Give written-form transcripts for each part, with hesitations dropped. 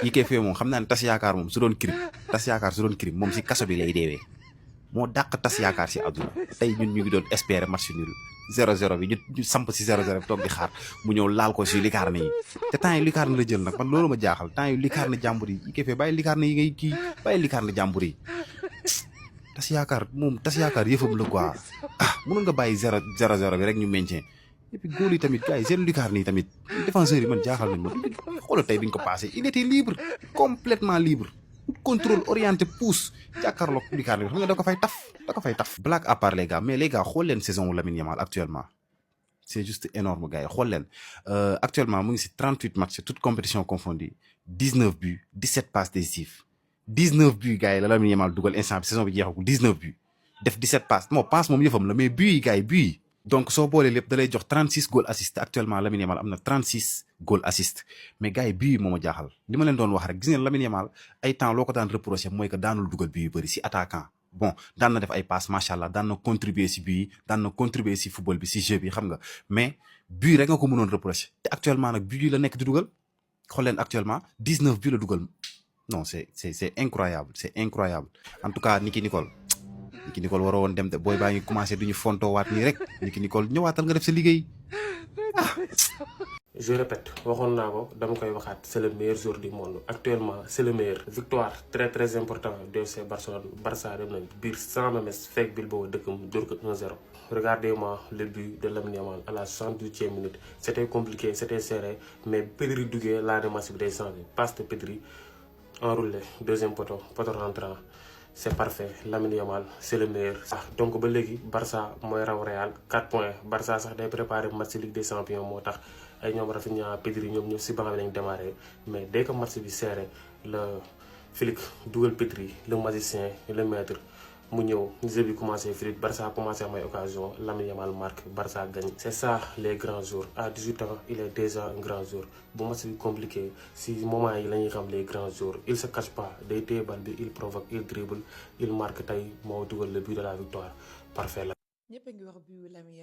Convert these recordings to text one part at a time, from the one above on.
IKF moom xam naa ne tas yaakaar moom su doon crime moom si kaso bi lay deewee moo dàq tas yaakaar si àdduna tey ñun ñu ngi doon espérer match nul 0-0 bi ñu samp si 0-0 bi toog di xaar mu ñëw laal ko si Lucarne yi te temps yi Lucarne la jël nag man loolu ma jaaxal temps yi Lucarne jàmbur yi IKF bàyyi Lucarne yi ngay kii bàyyi Lucarne jàmbur yi tas yaakaar yëfam la quoi mënoon nga bàyyi 0-0 bi rek ñu maintien et puis góol yi tamit gars yi seen Lucarne yi tamit défenseurs yi man jaaxal nañ ma xoolal tey bi ñu ko passé il était libre complètement libre contrôle orienté pousse jàkkaarloog Lucarne bi xam nga da ko fay taf blague à part les gars mais les gars xool leen saison Lamine Yamal actuellement c'est juste énorme gars yi xool leen actuellement mu ngi si 38 matchs toutes compétitions confondues 19 buts 17 passes décisives 19 buts gars yi la Lamine Yamal dugal instant bi saison bi jeexagul 19 buts def 17 passes moo passe moom yëfam la mais buts yi gars yi buts yi donc soo boolee lépp da lay jox 36 goal assist actuellement Lamine Yamal am na 36 goal assist mais gars yi bii yi moo ma jaaxal li ma leen doon wax rek gis ngeen Lamine Yamal ay temps loo ko daan reproché mooy que daanul dugal bii yu bëri si attaquant bon daan na def ay passes macha allah daan na contribuer si bii daan na contribuer si football bi si jeu bi xam nga mais bii rek nga ko mënoon reproché te actuellement nag bii yi la nekk di dugal xool leen actuellement 19 bii la dugal non c'est incroyable en tout cas Nicky Nicole waroo woon dem de booy baa ngi commencé duñu fontoowaat nii rek Nicky Nicole ñëwaatal nga def sa liggéey je répète waxoon naa ko dama koy waxaat c'est le meilleur joueur du monde actuellement c'est le meilleur victoire très important de FC Barcelone Barça dem nañ biir sans Mamès fekk Bilbao dëkkam dóor ko 1-0 regardez-moi le but de Lamine Yamal à la 112e minute c'était compliqué c'était serré mais Pedri duggee laa ne match bi day changé passe de Pedri enroulé deuxième poteau rentrant c'est parfait Lamine Yamal c'est le meilleur sax donc ba léegi Barça mooy raw Real 4 points Barça sax day préparé match Ligue des Champions moo tax ay ñoom Rafinha Pedri ñoom ñëpp si banc bi lañ démarré mais dès que match bi serré la Flick dugal Pedri le magicien le maître mu ñëw jeu bi commencé Flick Barça commencé am ay occasion Lamine Yamal marque Barça gagne c'est ça les grands jours à 18 ans il est déjà un grand jour bu match bi compliqué si moment yi la ñuy xam les grands jours il se cache pas day téye bal bi il provoque il dribble il marque tey moo dugal le but de la victoire parfait la. ñëpp a ngi wax bii Lamine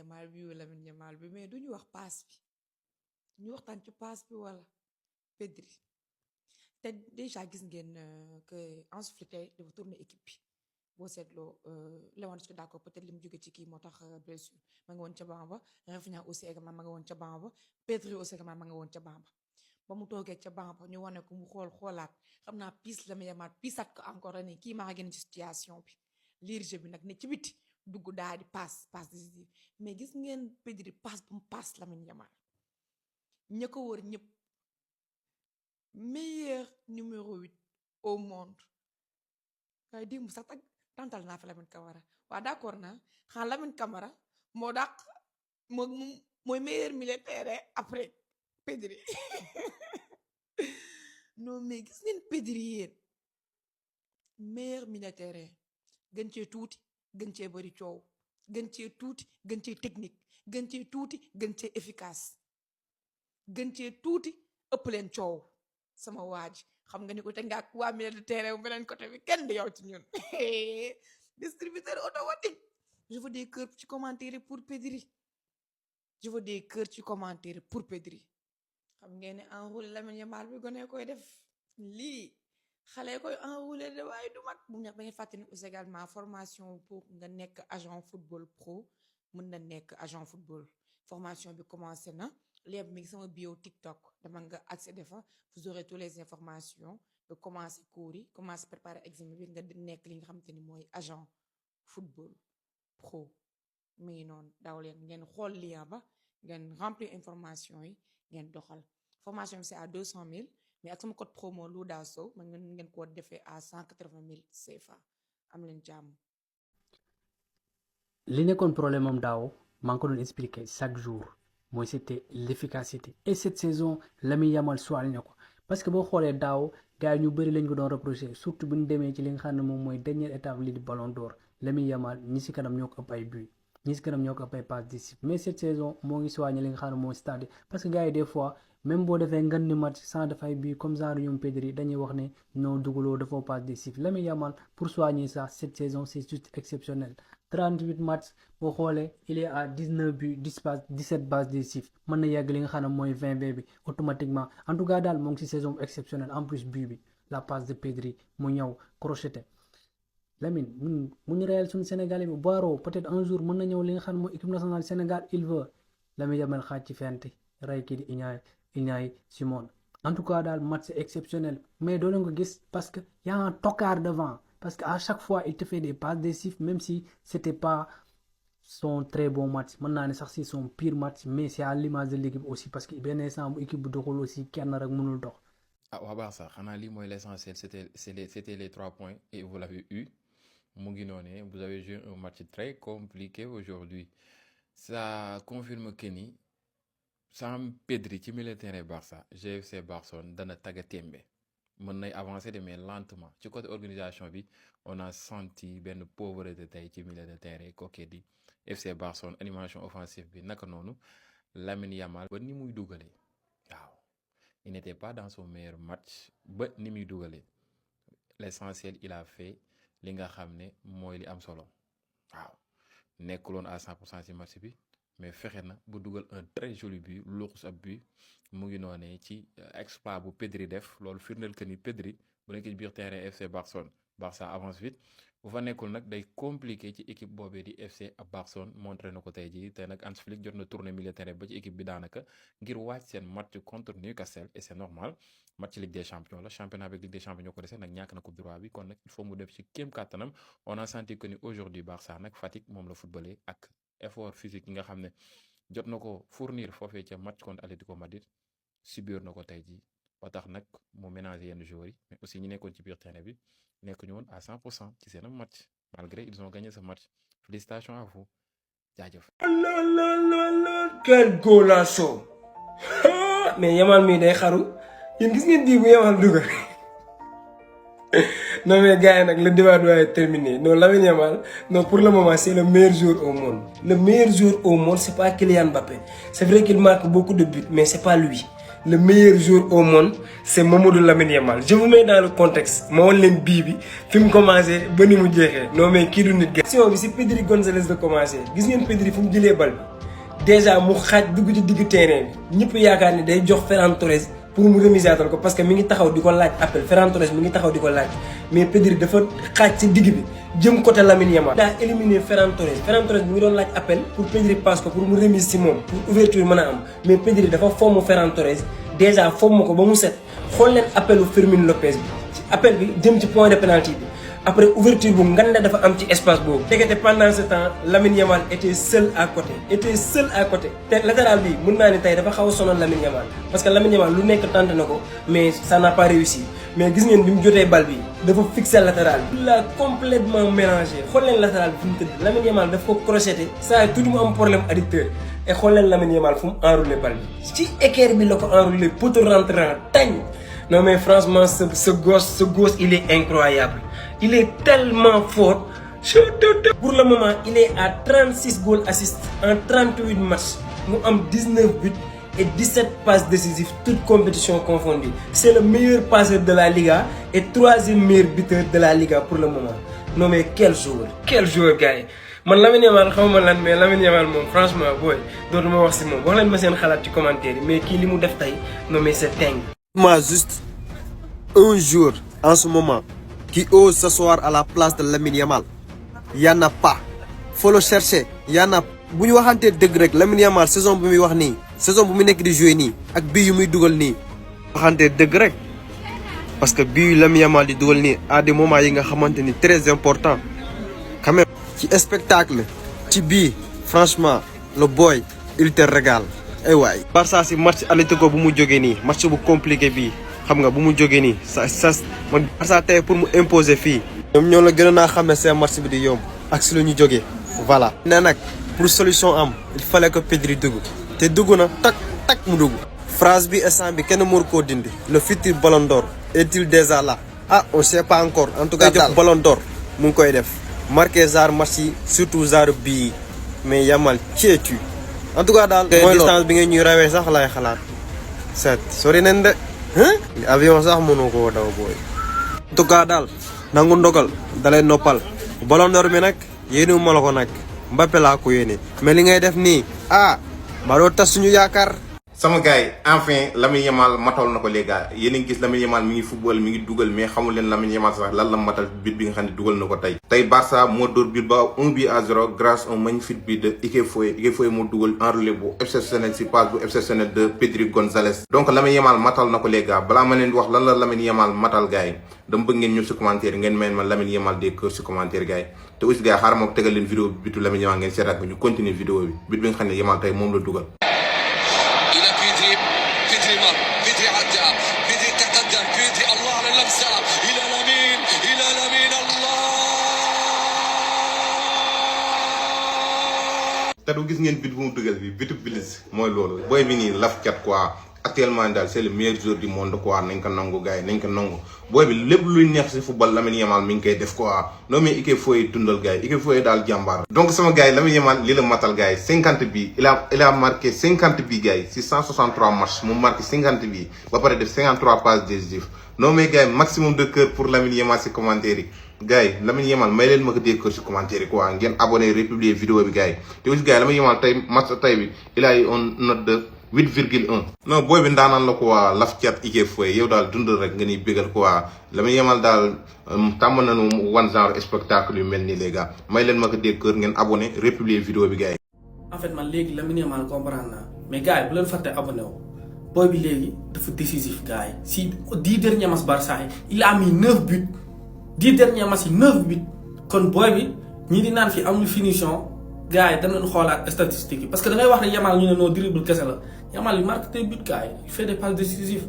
Yamal bi mais duñu wax passe bi ñu waxtaan ci passe bi wala Pedri te déjà gis ngeen que Hansi Flick tey dafa tourner équipe bi. boo seetloo Lewandowski d'accord peut-être li mu jóge ci kii moo tax blessure ma nga woon ca banc ba Rafinha aussi également ma nga woon ca banc ba Pedri aussi également ma nga woon ca banc ba mu toogee ca banc ba ñu wane ko mu xoolaat xam naa piis la mu yemaat piisaat ko encore ne kii maa gën ci situation bi liir jeu bi nag ne ci biti dugg daal di passe décisive mais gis ngeen Pedri passe bu mu passe la mu yemaat ña ko wër ñëpp meilleur numéro 8 au monde waaye démb sax tantal naa fi Lamine Camara waaw d'accord naa xanaa Lamine Camara moo dàq mooy meilleur militaire après Pedri non mais gis ngeen Pedri yéen meilleur militaire gën cee tuuti gën cee bari coow gën cee tuuti gën cee technique gën cee tuuti gën cee efficace gën cee tuuti ëpp leen coow sama waaj xam nga ni ko te nga ak waa milieu de terrain bu beneen côté bi kenn di yow ci ñun distributeur automatique je veux des cœurs ci commentaire pour Pedri je veux des cœurs ci commentaire pour Pedri xam ngeen ne enroulé Lamine Yamal bi gone koy def lii xale koy enroulé de waaye du mag bu ñax ba ngeen fàttali aussi également formation pour nga nekk agent football pro mën na nekk agent football formation bi commencé na léegi mi ngi sama bio TikTok dama nga accéder fa vous aurez toutes les informations nga commencer cours yi commencer préparer examen bi nga nekk li nga xamante ni mooy agent football pro mi ngi noonu daw leen ngeen xool lien ba ngeen remplir information yi ngeen doxal formation bi c'est à 200 000 mais ak sama code promo Louda Sow man ngeen koo defee à 180 000 CFA am leen jàmm. li nekkoon problème am daaw maa ngi ko doon expliquer chaque jour. mooy c'était l'efficacité et cette saison Lamine Yamal souligné na ko parce que boo xoolee daaw gars yi ñu bëri lañ ko doon reproché surtout bu ñu demee ci li nga xam ne moom mooy dernière étape lii di Ballon d'Or Lamine Yamal ñi si kanam ñoo ko ëpp ay buts ñi si kanam ñoo ko ëpp ay passes décisives mais cette saison moo ngi soigné li nga xam ne mooy stade parce que gars yi des fois même boo defee ngan ni match sans dafay bii comme genre ñoom Pedri dañuy wax ne non dugaloo dafa passe décisif Lamine Yamal pour soigner ça cette saison c'est juste exceptionnel 38 matchs boo xoolee il est à 19 buts 10 passes 17 passes décisives mën na yegg li nga xam ne mooy 20 bi automatiquement en tout cas daal moo ngi ci saison exceptionnelle en plus but bi la passe de Pedri mu ñëw crocheté Lamine mu ñu réel suñu Sénégalais bi Boiro peut-être un jour mën na ñëw li nga xam ne mooy équipe nationale Sénégal il veut Lamine Yamal xaaj ci fente ray kii di Unai Simon en tout cas daal match exceptionnel mais doo leen ko gis parce que y a un tocard devant parce que à chaque fois il te fait des passes décisives même si c'était pas son très bon match mën naa ne sax si son pire match mais c'est à l'image de l'équipe aussi parce que benn instant bu équipe bu doxul aussi kenn rek mënul dox. ah waa baax sax xanaa lii mooy l'essentiel c'était les 3 points et vous l'avez eu mu ngi noonu vous avez joué un match très compliqué aujourd'hui ça confirme que ni sans Pedri ci milieu terrain Barça GFC Barcelone dana tagga témbe mën nay avancer de mais lentement ci côté organisation bi on a senti benn pauvreté tey ci milieu de terrain kooku di FC Barcelone animation offensive bi naka noonu Lamine Yamal ba ni muy dugalee waaw il n'était pas dans son meilleur match ba ni muy dugalee l'essentiel il a fait li nga xam ne mooy li am solo waaw nekkuloon à 100% ci match bi mais fexe na bu dugal un très joli but luxus ab but mu ngi noonee ci exploit bu Pedri def loolu firndeel que ni Pedri bu nekk ci biir terrain FC Barcelone Barça avance vite bu fa nekkul nag day compliqué ci équipe boobee di FC Barcelone montré na ko tey jii te nag Hans Flick jot na tourner milieu terrain ba ci équipe bi daanaka ngir wàcc seen match contre Newcastle et c'est normal match Ligue des Champions la championnat avec Ligue des Champions ñoo ko dese nag ñàkk na coupe du roi bi kon nag il faut mu def ci kéem kàttanam on a senti que ni aujourd'hui Barça nag Fatick moom la footballé ak effort physique yi nga xam ne jot na ko fournir foofee ca match contre Atlético Madrid subir na ko tey jii ba tax nag mu ménager yenn joueurs yi mais aussi ñi nekkoon ci biir terrain bi nekk ñu woon à 100% ci seen match malgré ils ont gagné ce match félicitations à vous jaajëf. Quel golasso mais Yamal mii day xaru yéen gis ngeen bii bu Yamal dugal non mais gars yi nag le débat doit être terminé non Lamine Yamal non pour le moment c'est le meilleur joueur au monde le meilleur joueur au monde c'est pas Kylian Mbappé c'est vrai qu'il marque beaucoup de buts mais c'est pas lui le meilleur joueur au monde c'est Mamadou Lamine Yamal je vous mets dans le contexte ma wan leen bii bi fi mu commencé ba ni mu jeexee non mais kii du nit ga action bi si Pedri Gonzalez la commencé gis ngeen Pedri fu mu jëlee bal bi déjà mu xaaj dugg ci digg terrain bi ñëpp yaakaar ni day jox Ferran Torres pour mu remisaatal ko parce que mi ngi taxaw di ko laaj appel Ferran Torres mi ngi taxaw di ko laaj mais Pedri dafa xaaj ci digg bi jëm côté Lamine Yamal daa éliminé Ferran Torres mi ngi doon laaj appel pour Pedri passe ko pour mu remise ci moom pour ouverture mën a am mais Pedri dafa fomm Ferran Torres déjà fomm ko ba mu set xool leen appelu Fermin Lopez bi ci appel bi jëm ci point de pénalty bi après ouverture bu nganda dafa am ci espace boobu tegete pendant ce temps Lamine Yamal était seul à côté te latéral bi mën naa ni tey dafa xaw a sonal Lamine Yamal parce que Lamine Yamal lu nekk tenté na ko mais ça n'a pas réussi mais gis ngeen bi mu jotee bal bi dafa fixé latéral bi il l'a complètement mélangé xool leen latéral bi fu mu tëdd Lamine Yamal daf ko crocheté saa yi tuuti mu am problème adducteur et xool leen Lamine Yamal fu mu enroulé bal bi ci équerre bi la ko enroulé poteau rentrant tañ non mais franchement ce gosse il est incroyable il est tellement fort pour le moment il est à 36 goals assists en 38 matchs mu am 19 buts et 17 passes décisives toutes compétitions confondues c'est le meilleur passeur de la Liga et 3e meilleur buteur de la Liga pour le moment non mais quel joueur gars yi man Lamine Yamal xawma lan mais Lamine Yamal moom franchement booy dootuma wax si moom wax leen ma seen xalaat ci commentaire yi mais kii li mu def tey non mais c'est dingue. Moi juste un jour en ce moment qui ose s'asseoir à la place de Lamine Yamal y en a pas faut le chercher y en a bu ñu waxantee dëgg rek Lamine Yamal saison bu muy wax nii saison bu muy nekk di jouer nii ak bii yu muy dugal nii waxantee dëgg rek parce que bii yu Lamine Yamal di dugal nii à des moments yi nga xamante ni très important quand même ci spectacle ci bii franchement le boy il te régale ay waay Barça si match Atlético bu mu jógee nii match bu compliqué bii xam nga bu mu jógee nii sa man Barça tey pour mu imposer fii ñoom ñoo la gën a naa xam ne seen match bi di yomb ak si lu ñu jógee voilà ne nag pour solution am il fallait que Pedri dugg te dugg na tak mu dugg phrase bi instant bi kenn mënu koo dindi le futur ballon d'or est-il déjà là ah on sait pas encore en tout cas jox ballon d'or mu ngi koy def marqué genre match yi surtout genre bii mais Yamal tu en tout cas daal mooy distance bi ngeen ñuy rawee sax lay xalaat set sori nañ de avion sax mënu koo daw booy. en tout cas daal nangu ndogal dalay noppal Ballon d'Or mi nag yéene ma la ko nag Mbappé laa ko yéene mais li ngay def nii ba doo tas suñu yaakaar. sama gars yi enfin Lamine Yamal matal na ko les gars yéen a ngi gis Lamine Yamal mi ngi football mi ngi dugal mais xamul leen Lamine Yamal sax lan la matal but bi nga xam ne dugal na ko tey. tey Barça moo dóor but ba 1-0 grâce à un magnifique but de Ike Foye moo dugal enroulé bu exceptionnel si passe bu exceptionnel de Pedri González. donc Lamine Yamal matal na ko les gars balaa ma leen di wax lan la Lamine Yamal matal gars yi dama bëgg ngeen ñëw si commentaire ngeen mel ma Lamine Yamal des cœurs si commentaire gars yi te aussi gars yi xaaral ma tegal leen vidéo bi bitu Lamine Yamal ngeen seetaat ko ñu continuer vidéo bi but bi nga xam ne Yamal tey moom la dugal. بدري عدى بدري تقدم بدري الله على اللمسة إلى لامين الله te du gis ngeen bit bu mu dugal bi bitu bilis mooy loolu booy bi nii laf cat quoi actuellement daal c'est le meilleur joueur du monde quoi nañ ko nangu gars yi nañ ko nangu booy bi lépp luy neex si football Lamine Yamal mi ngi koy def quoi non mais Ike Foye dundal gars yi Ike Foye daal jàmbaar. donc sama gars yi Lamine Yamal li la matal gars yi 50 bi il a marqué 50 bi gars yi si 163 matchs mu marqué 50 bi ba pare def 53 passes décisives non mais gars yi maximum de cœur pour Lamine Yamal si commentaire yi gars yi Lamine Yamal may leen ma ko dee cœur si commentaire yi quoi ngeen abonné republier vidéo bi gars yi te aussi gars yi Lamine Yamal tey match tey bi il a eu une note de 8,1. non booy bi ndaanaan la quoi laf cat Ike Foye yow daal dundal rek nga ni bégal quoi Lamine Yamal daal tàmm nañu wan genre spectacle yu mel nii les gars may leen ma ko dégg kër ngeen abonné republier vidéo bi gars yi. en fait man léegi Lamine Yamal comprendre naa mais gars yi bu leen fàtte abonné wu booy bi léegi dafa décisif gars yi si 10 derniers matchs Barça yi il a mis 9 buts 10 derniers matchs yi 9 buts kon booy bi ñi di naan fi amul finition gars yi danañ xoolaat statistiques yi parce que da ngay wax ne Yamal ñu ne noo dribble kese la Yamal il marque des buts gars yi il fait des passes décisives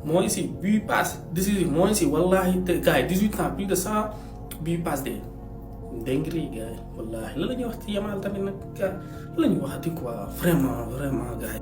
moo ngi si buts passes décisives moo ngi si wallahi te gars yi 18 ans plus de 100 buts passes de dinguerie gars yi wallahi lan la ñuy wax ci Yamal tamit nag gars lan la ñuy waxati quoi vraiment gars yi